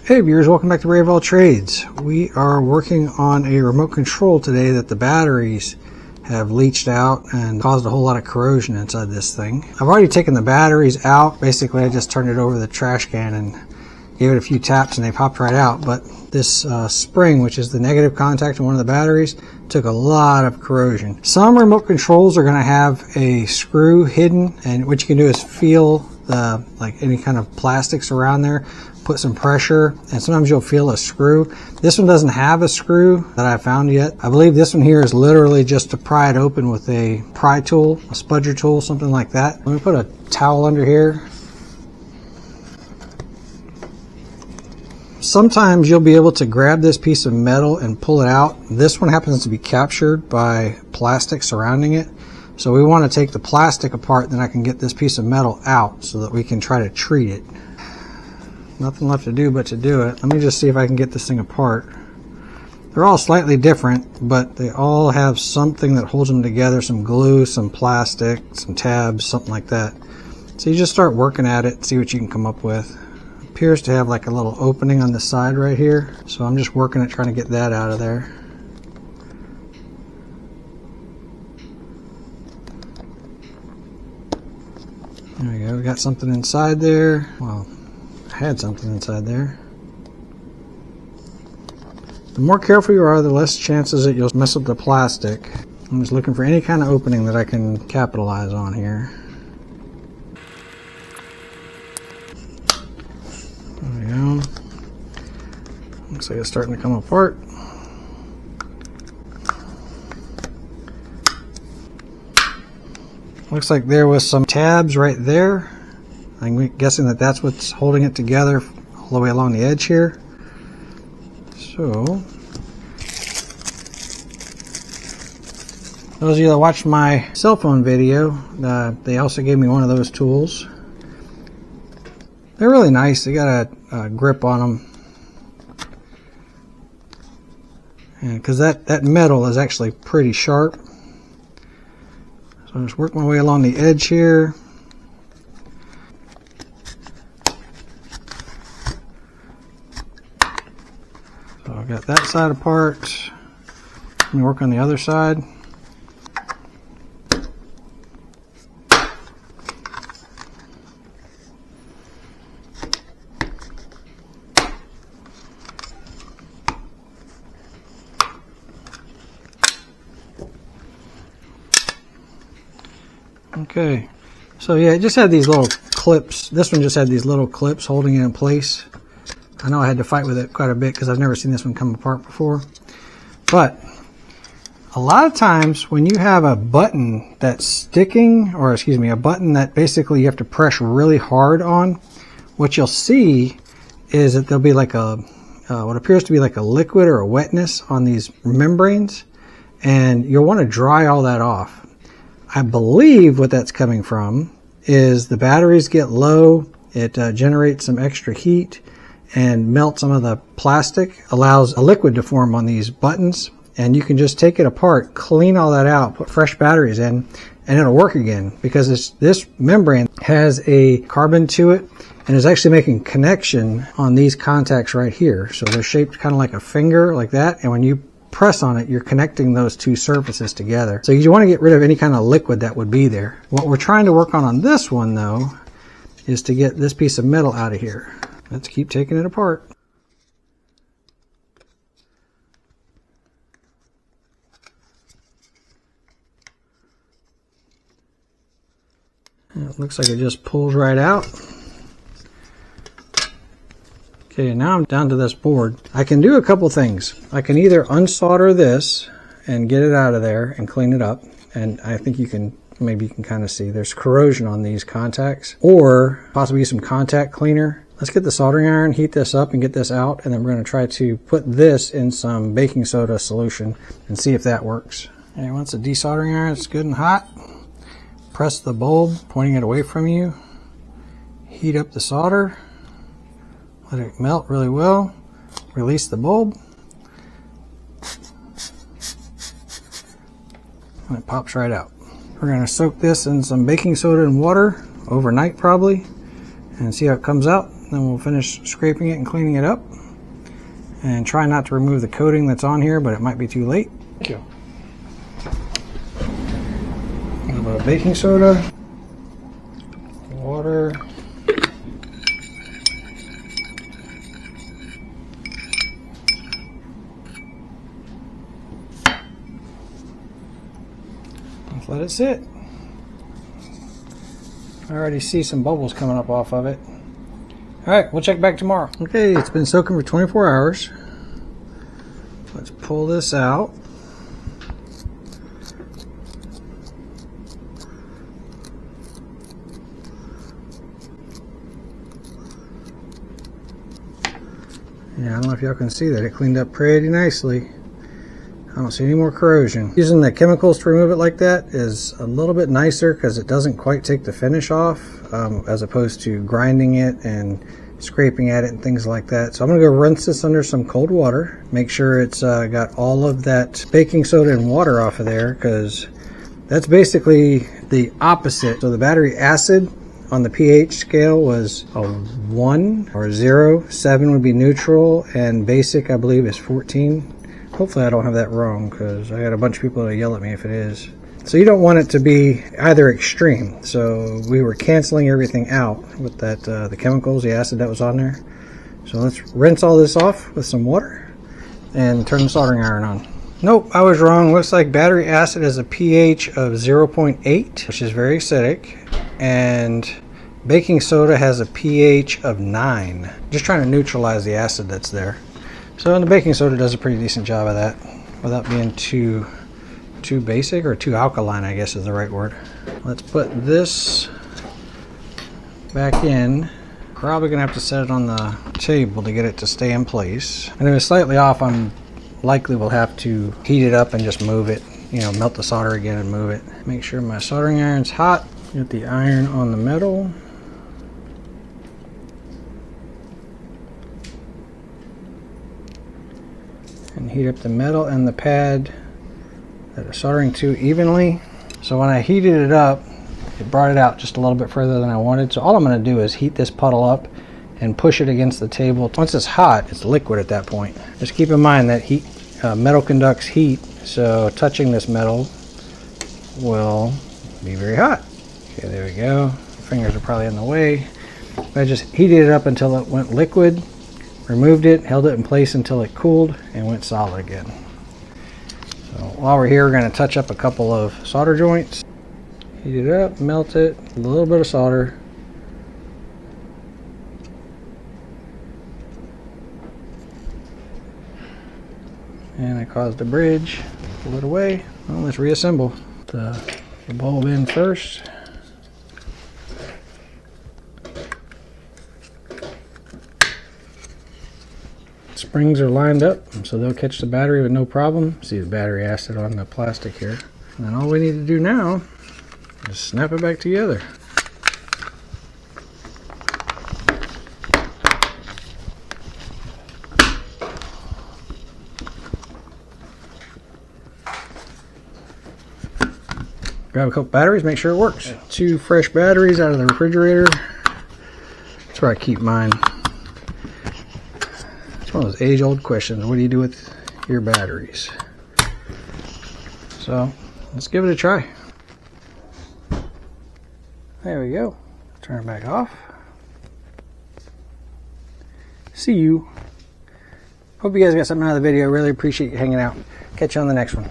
Hey viewers, welcome back to Rd Trades. We are working on a remote control today that the batteries have leached out and caused a whole lot of corrosion inside this thing. I've already taken the batteries out. Basically, I just turned it over the trash can and gave it a few taps and they popped right out. But this spring, which is the negative contact in one of the batteries, took a lot of corrosion. Some remote controls are going to have a screw hidden, and what you can do is feel the any kind of plastics around there, put some pressure, and sometimes you'll feel a screw. This one doesn't have a screw that I found yet. I believe this one here is literally just to pry it open with a pry tool, a spudger tool, something like that. Let me put a towel under here. Sometimes you'll be able to grab this piece of metal and pull it out. This one happens to be captured by plastic surrounding it. So we want to take the plastic apart, then I can get this piece of metal out so that we can try to treat it. Nothing left to do but to do it. Let me just see if I can get this thing apart. They're all slightly different, but they all have something that holds them together, some glue, some plastic, some tabs, something like that. So you just start working at it, see what you can come up with. It appears to have like a little opening on the side right here. So I'm just working at trying to get that out of there. There we go, we got something inside there. Well, I had something inside there. The more careful you are, the less chances that you'll mess up the plastic. I'm just looking for any kind of opening that I can capitalize on here. There we go. Looks like it's starting to come apart. Looks like there was some tabs right there. I'm guessing that that's what's holding it together all the way along the edge here. So, those of you that watched my cell phone video, they also gave me one of those tools. They're really nice. They got a grip on them. And because that metal is actually pretty sharp. So I'm just working my way along the edge here. So I've got that side apart. Let me work on the other side. Okay, so yeah, it just had these little clips. This one just had these little clips holding it in place. I know I had to fight with it quite a bit because I've never seen this one come apart before. But a lot of times when you have a button that's sticking, or excuse me, a button that basically you have to press really hard on, what you'll see is that there'll be like a, what appears to be like a liquid or a wetness on these membranes, and you'll want to dry all that off. I believe what that's coming from is the batteries get low, it generates some extra heat and melts some of the plastic, allows a liquid to form on these buttons, and you can just take it apart, clean all that out, put fresh batteries in, and it'll work again, because this membrane has a carbon to it and is actually making connection on these contacts right here. So they're shaped kind of like a finger, like that, and when you press on it, you're connecting those two surfaces together. So you want to get rid of any kind of liquid that would be there. What we're trying to work on this one though is to get this piece of metal out of here. Let's keep taking it apart. And it looks like it just pulls right out. Okay, now I'm down to this board. I can do a couple things. I can either unsolder this and get it out of there and clean it up. And I think you can, maybe you can kind of see there's corrosion on these contacts, or possibly use some contact cleaner. Let's get the soldering iron, heat this up and get this out, and then we're going to try to put this in some baking soda solution and see if that works. And once the desoldering iron is good and hot, press the bulb, pointing it away from you, heat up the solder, let it melt really well, release the bulb, and it pops right out. We're going to soak this in some baking soda and water overnight probably and see how it comes out. then we'll finish scraping it and cleaning it up. And try not to remove the coating that's on here, but it might be too late. Thank you. A little bit of baking soda, water, let's let it sit. I already see some bubbles coming up off of it. Alright, we'll check back tomorrow. Okay, it's been soaking for 24 hours. Let's pull this out. Yeah, I don't know if y'all can see that. It cleaned up pretty nicely. I don't see any more corrosion. Using the chemicals to remove it like that is a little bit nicer because it doesn't quite take the finish off, as opposed to grinding it and scraping at it and things like that. So I'm going to go rinse this under some cold water. Make sure it's got all of that baking soda and water off of there, because that's basically the opposite. So the battery acid on the pH scale was a 1 or 0. 7 would be neutral, and basic I believe is 14. Hopefully I don't have that wrong, because I got a bunch of people that yell at me if it is. So you don't want it to be either extreme. So we were canceling everything out with that the chemicals, the acid that was on there. So let's rinse all this off with some water and turn the soldering iron on. Nope, I was wrong. Looks like battery acid has a pH of 0.8, which is very acidic, and baking soda has a pH of 9. Just trying to neutralize the acid that's there. So and the baking soda does a pretty decent job of that without being too basic, or too alkaline, I guess is the right word. Let's put this back in. Probably gonna have to set it on the table to get it to stay in place. And if it's slightly off, I'm likely will have to heat it up and just move it, you know, melt the solder again and move it. Make sure my soldering iron's hot. Get the iron on the metal. And heat up the metal and the pad that are soldering to evenly. So when I heated it up, it brought it out just a little bit further than I wanted. So all I'm going to do is heat this puddle up and push it against the table. Once it's hot, it's liquid at that point. Just keep in mind that metal conducts heat, so touching this metal will be very hot. Okay, there we go. Fingers are probably in the way. I just heated it up until it went liquid, removed it, held it in place until it cooled, and went solid again. So while we're here, we're going to touch up a couple of solder joints. Heat it up, melt it, a little bit of solder. And I caused a bridge. Pull it away. Well, let's reassemble. The bulb in first. Springs are lined up, so they'll catch the battery with no problem. See the battery acid on the plastic here. And then all we need to do now is snap it back together. Grab a couple batteries, make sure it works. 2 fresh batteries out of the refrigerator. That's where I keep mine. It's one of those age-old questions. What do you do with your batteries? So let's give it a try. There we go. Turn it back off. See you. Hope you guys got something out of the video. Really appreciate you hanging out. Catch you on the next one.